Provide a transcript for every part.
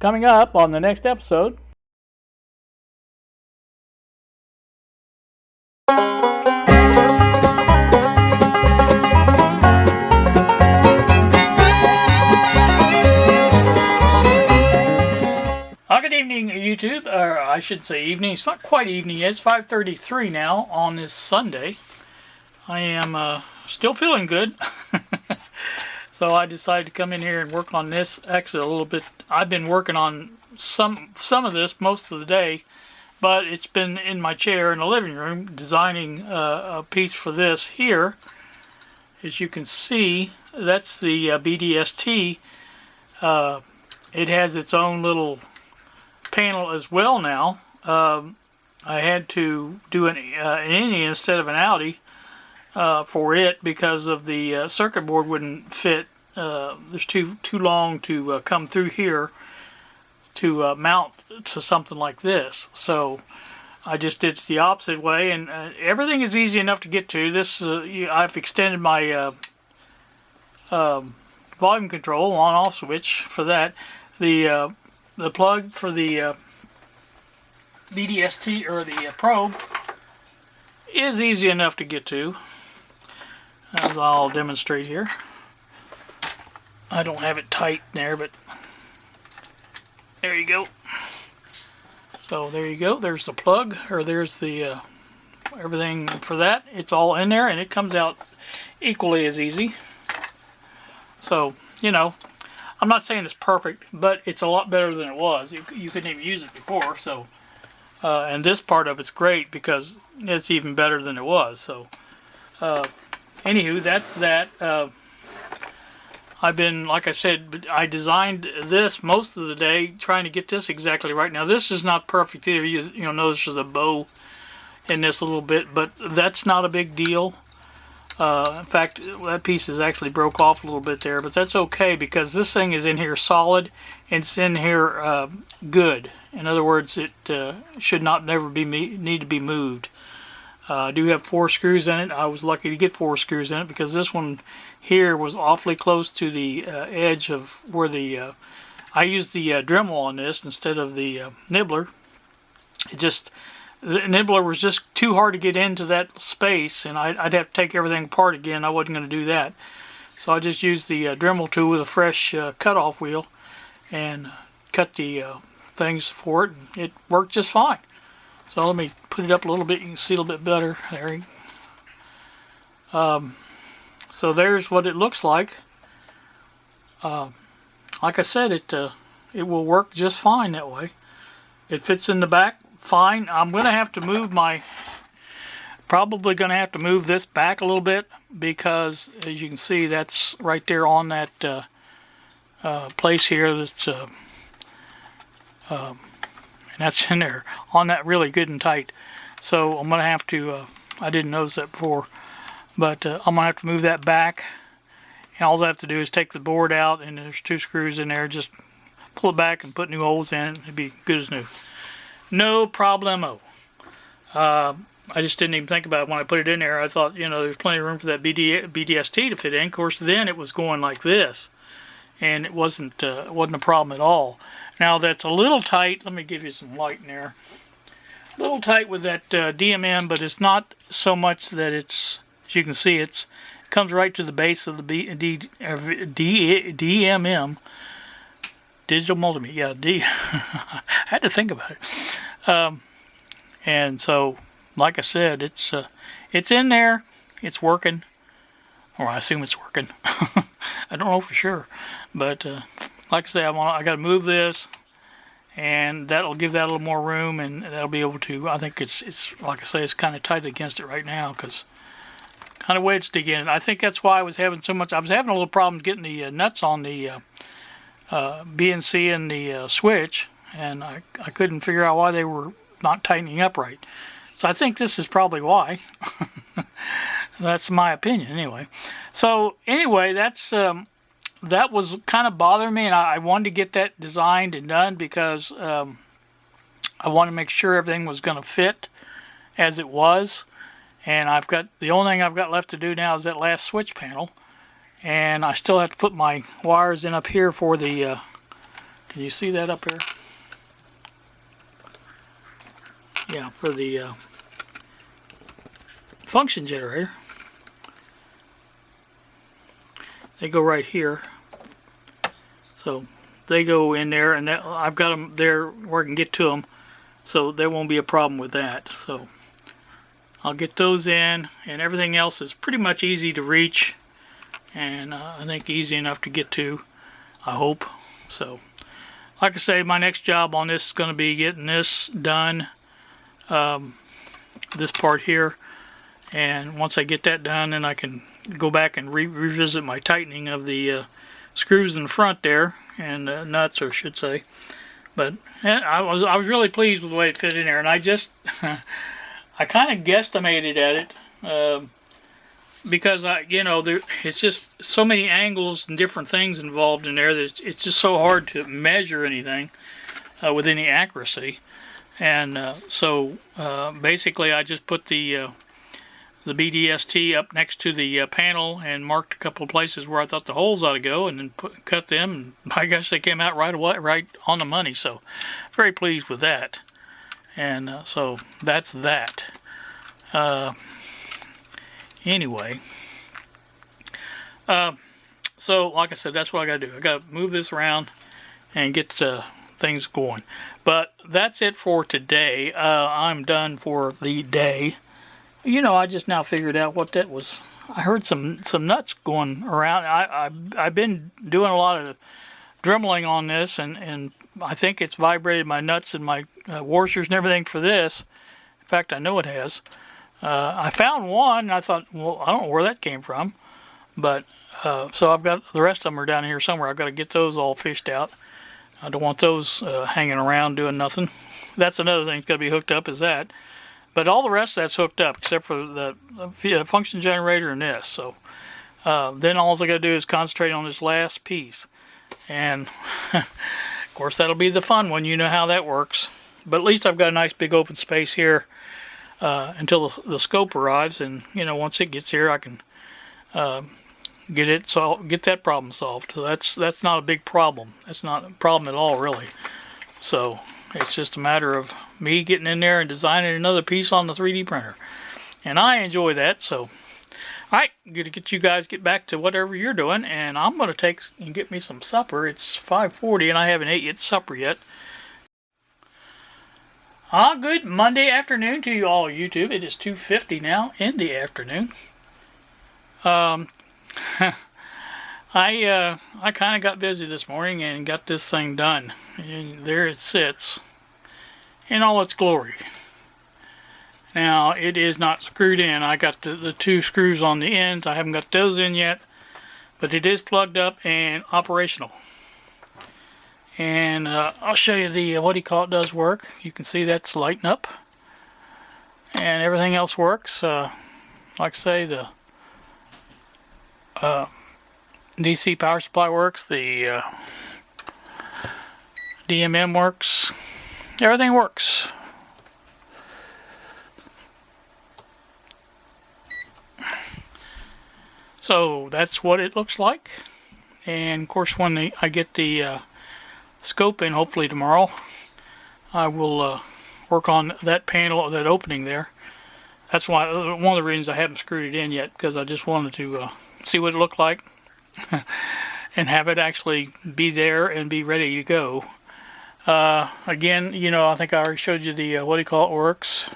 Coming up on the next episode. Good evening, YouTube, or I should say evening. It's not quite evening yet. It's 5:33 now on this Sunday. I am still feeling good. So I decided to come in here and work on this actually a little bit. I've been working on some of this most of the day, but it's been in my chair in the living room designing a piece for this here. As you can see, that's the BDST. It has its own little panel as well now. I had to do an inny instead of an outy for it because of the circuit board wouldn't fit. There's too long to come through here to mount to something like this. So I just did it the opposite way, and everything is easy enough to get to. This I've extended my volume control on-off switch for that. The plug for the BDST or the probe is easy enough to get to, as I'll demonstrate here. I don't have it tight there, but there you go. So there you go. There's the plug, or there's the everything for that. It's all in there, and it comes out equally as easy. So, you know, I'm not saying it's perfect, but it's a lot better than it was. You couldn't even use it before, so and this part of it's great because it's even better than it was. So anywho, that's that. I've been, like I said, I designed this most of the day trying to get this exactly right. Now this is not perfect either. You'll notice there's a bow in this a little bit, but that's not a big deal. In fact, that piece is actually broke off a little bit there, but that's okay because this thing is in here solid and it's in here good. In other words, it should not never need to be moved. I do have 4 screws in it. I was lucky to get 4 screws in it because this one here was awfully close to the edge of where the I used the Dremel on this instead of the nibbler. The nibbler was just too hard to get into that space, and I'd have to take everything apart again. I wasn't going to do that. So I just used the Dremel tool with a fresh cutoff wheel and cut the things for it, and it worked just fine. So let me put it up a little bit. You can see a little bit better there. So there's what it looks like. Like I said, it will work just fine that way. It fits in the back fine. I'm going to have to move probably going to have to move this back a little bit because, as you can see, that's right there on that place here. That's and that's in there on that really good and tight. So I'm going to have to. I didn't notice that before, but I'm going to have to move that back. And all I have to do is take the board out, and there's 2 screws in there. Just pull it back and put new holes in it. It'd be good as new. No problemo. I just didn't even think about it when I put it in there. I thought, you know, there's plenty of room for that BDST to fit in. Of course, then it was going like this, and it wasn't a problem at all. Now that's a little tight. Let me give you some light in there. A little tight with that DMM, but it's not so much that it's, as you can see, it comes right to the base of the DMM. Digital multimedia, yeah, I had to think about it. And so, like I said, it's in there, it's working, or I assume it's working. I don't know for sure, but like I say, I got to move this, and that'll give that a little more room, and that'll be able to. I think it's like I say, it's kind of tight against it right now because kind of wedged again. I think that's why I was having so much. I was having a little problems getting the nuts on the BNC and the switch, and I couldn't figure out why they were not tightening up right. So I think this is probably why. That's my opinion anyway. So anyway, that was kind of bothering me, and I wanted to get that designed and done because I wanted to make sure everything was going to fit as it was. And the only thing I've got left to do now is that last switch panel. And I still have to put my wires in up here for the Can you see that up there? Yeah, for the function generator. They go right here. So they go in there, and I've got them there where I can get to them, so there won't be a problem with that. So I'll get those in, and everything else is pretty much easy to reach, and I think easy enough to get to, I hope. So like I say, my next job on this is going to be getting this done, this part here, and once I get that done, then I can go back and revisit my tightening of the screws in the front there, and nuts, or I should say. But I was really pleased with the way it fit in there, and I just I kind of guesstimated at it because it's just so many angles and different things involved in there that it's just so hard to measure anything with any accuracy. And so basically, I just put the BDST up next to the panel and marked a couple of places where I thought the holes ought to go, and then cut them, and my gosh, they came out right away, right on the money. So very pleased with that. And so that's that. Anyway, so like I said, that's what I gotta do. I gotta move this around and get things going. But that's it for today. I'm done for the day. I just now figured out what that was. I heard some nuts going around. I've been doing a lot of dremeling on this, and I think it's vibrated my nuts and my washers and everything for this. In fact, I know it has. I found one, and I thought, well, I don't know where that came from. But so I've got the rest of them are down here somewhere. I've got to get those all fished out. I don't want those hanging around doing nothing. That's another thing that's got to be hooked up, is that. But all the rest of that's hooked up except for the function generator and this. So then all I got to do is concentrate on this last piece. And of course that'll be the fun one. You know how that works. But at least I've got a nice big open space here until the scope arrives. And once it gets here, I can get that problem solved. So that's not a big problem. That's not a problem at all, really. So it's just a matter of me getting in there and designing another piece on the 3D printer. And I enjoy that. So, alright, I'm going to get you guys get back to whatever you're doing. And I'm going to take and get me some supper. It's 5:40 and I haven't ate yet supper yet. Good Monday afternoon to you all, YouTube. It is 2:50 now in the afternoon. I kind of got busy this morning and got this thing done. And there it sits in all its glory. Now, it is not screwed in. I got the two screws on the end. I haven't got those in yet. But it is plugged up and operational. And I'll show you the, it does work. You can see that's lighting up. And everything else works. Like I say, the DC power supply works, the DMM works, everything works. So that's what it looks like. And of course, when I get the scope in, hopefully tomorrow, I will work on that panel, that opening there. That's why one of the reasons I haven't screwed it in yet, because I just wanted to see what it looked like. And have it actually be there and be ready to go. Again, I think I already showed you the works.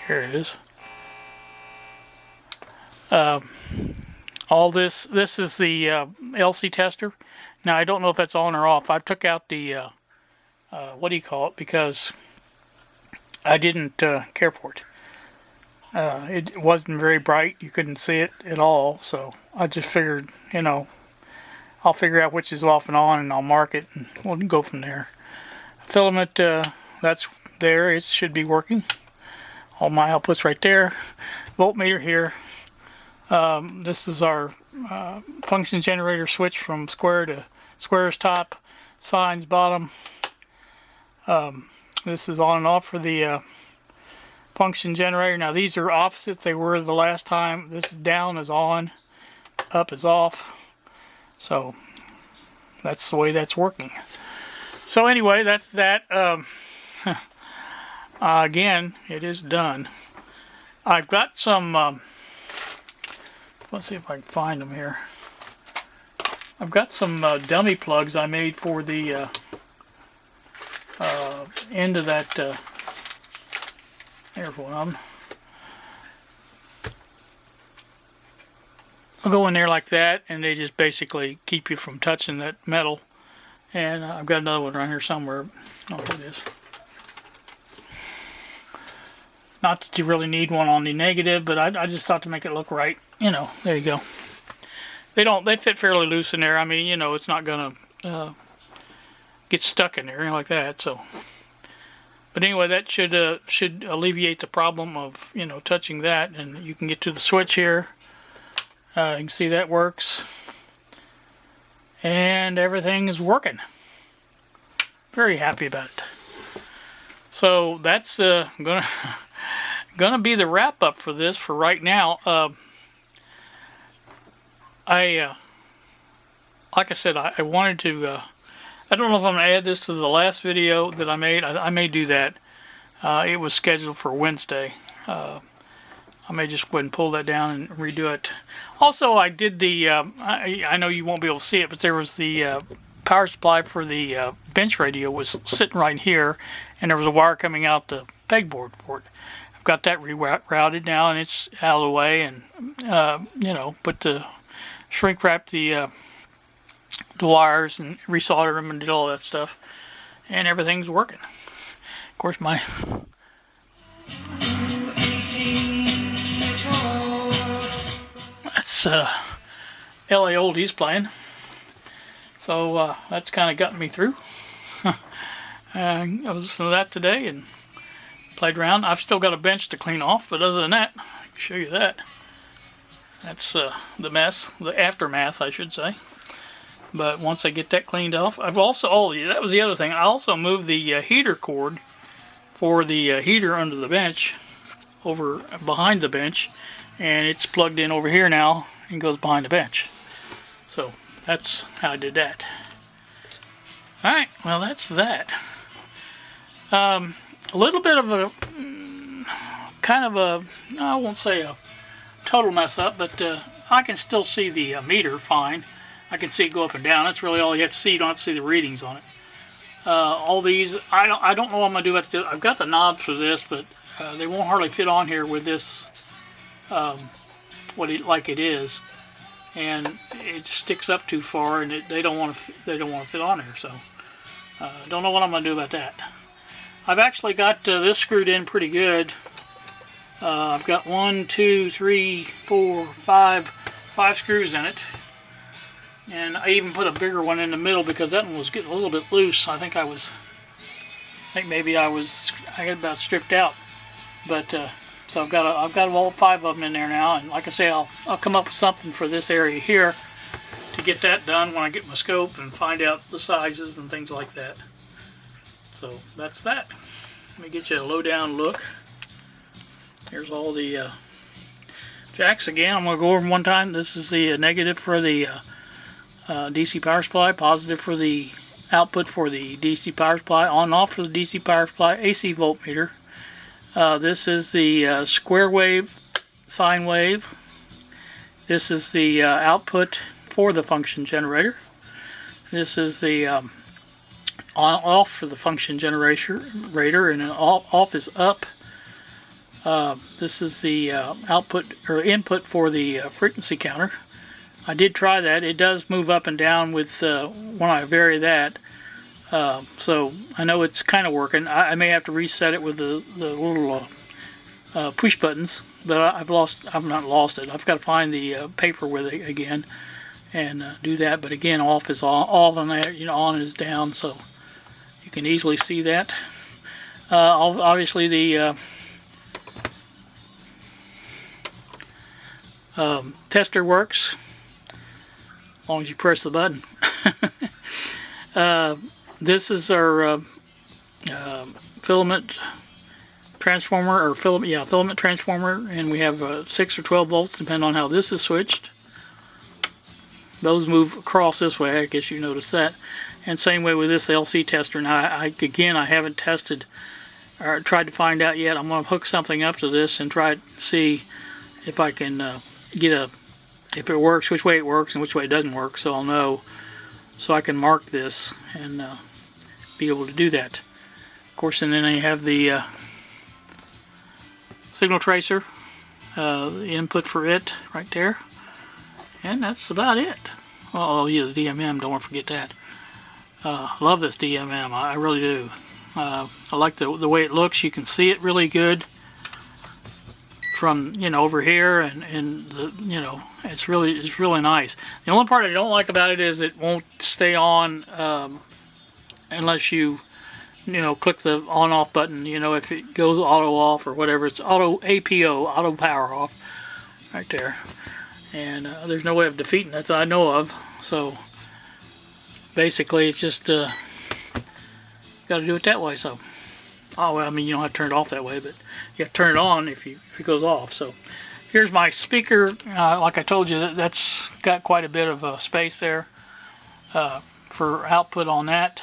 Here it is. All this is the LC tester. Now I don't know if that's on or off. I took out the because I didn't care for it. It wasn't very bright. You couldn't see it at all. So I just figured, I'll figure out which is off and on, and I'll mark it, and we'll go from there. Filament, that's there. It should be working. All my outputs right there. Voltmeter here. This is our function generator switch from square to squares top, signs bottom. This is on and off for the function generator. Now these are opposite. They were the last time. This is down is on, up is off. So that's the way that's working. So anyway, that's that. Again, it is done. I've got some, let's see if I can find them here. I've got some dummy plugs I made for the end of that, there's one of them. I'll go in there like that, and they just basically keep you from touching that metal. And I've got another one around here somewhere. Oh, here it is. Not that you really need one on the negative, but I just thought to make it look right. You know, there you go. They fit fairly loose in there. I mean, you know, it's not gonna get stuck in there like that. So, but anyway, that should alleviate the problem of, you know, touching that, and you can get to the switch here. You can see that works, and everything is working. Very happy about it. So that's gonna be the wrap up for this for right now. Like I said, I wanted to. I don't know if I'm gonna add this to the last video that I made. I may do that. It was scheduled for Wednesday. I may just go ahead and pull that down and redo it. Also, I did the. I know you won't be able to see it, but there was the power supply for the bench radio was sitting right here, and there was a wire coming out the pegboard for it. I've got that rerouted now, and it's out of the way, and you know, put the shrink wrap the wires and resoldered them and did all that stuff, and everything's working. Of course, my that's LA Oldies playing, so that's kind of gotten me through. I was listening to that today and played around. I've still got a bench to clean off, but other than that, I can show you that. That's the mess, the aftermath, I should say. But once I get that cleaned off, I've also, that was the other thing. I also moved the heater cord for the heater under the bench over behind the bench, and it's plugged in over here now and goes behind the bench. So that's how I did that. Alright, well that's that. A little bit of a kind of a, I won't say a total mess up, but I can still see the meter fine. I can see it go up and down. That's really all you have to see. You don't have to see the readings on it. All these, I don't know what I'm gonna do about this. I've got the knobs for this, but they won't hardly fit on here with this like it is, and it sticks up too far, and they don't want to fit on there. So don't know what I'm gonna do about that. I've actually got this screwed in pretty good. I've got 1, 2, 3, 4, 5 screws in it. And I even put a bigger one in the middle because that one was getting a little bit loose. I think maybe I got about stripped out. But so I've got all 5 of them in there now. And like I say, I'll come up with something for this area here to get that done when I get my scope and find out the sizes and things like that. So that's that. Let me get you a low-down look. Here's all the jacks again. I'm going to go over them one time. This is the negative for the DC power supply, positive for the output for the DC power supply, on and off for the DC power supply, AC voltmeter. This is the square wave, sine wave. This is the output for the function generator. This is the on-off for the function generator, and off is up. This is the output or input for the frequency counter. I did try that. It does move up and down with when I vary that. So I know it's kind of working. I may have to reset it with the little push buttons, but I've not lost it. I've got to find the paper with it again and do that. But again, off is off on there. You know, on is down, so you can easily see that. Obviously, the tester works as long as you press the button. This is our filament transformer, filament transformer, and we have 6 or 12 volts depending on how this is switched. those move across this way. I guess you noticed that. And same way with this LC tester. Now, again, I haven't tested or tried to find out yet. I'm going to hook something up to this and try to see if I can get if it works, which way it works and which way it doesn't work, so I'll know, so I can mark this and be able to do that. Of course, and then I have the signal tracer, the input for it right there, and that's about it. Oh yeah, the DMM, don't want to forget that. Love this DMM, I really do. I like the way it looks. You can see it really good from, you know, over here, and the, you know, it's really nice. The only part I don't like about it is it won't stay on unless you know, click the on off button. You know, if it goes auto off or whatever, it's auto APO, auto power off right there, and there's no way of defeating it that I know of. So basically it's just got to do it that way. So oh, well, I mean, you don't have to turn it off that way, but you have to turn it on if it goes off. So here's my speaker. Like I told you, that's got quite a bit of space there for output on that.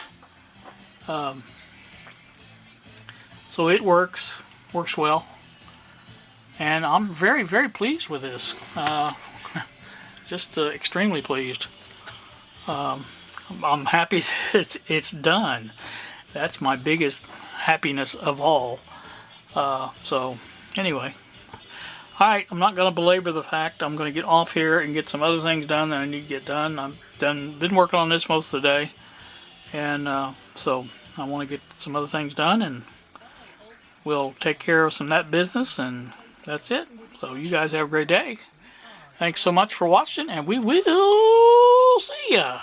So it works well, and I'm very, very pleased with this. Just extremely pleased. I'm happy that it's done. That's my biggest happiness of all. So anyway, alright, I'm not going to belabor the fact. I'm going to get off here and get some other things done that I need to get done. Been working on this most of the day, and so I want to get some other things done, and we'll take care of some of that business, and that's it. So you guys have a great day. Thanks so much for watching, and we will see ya.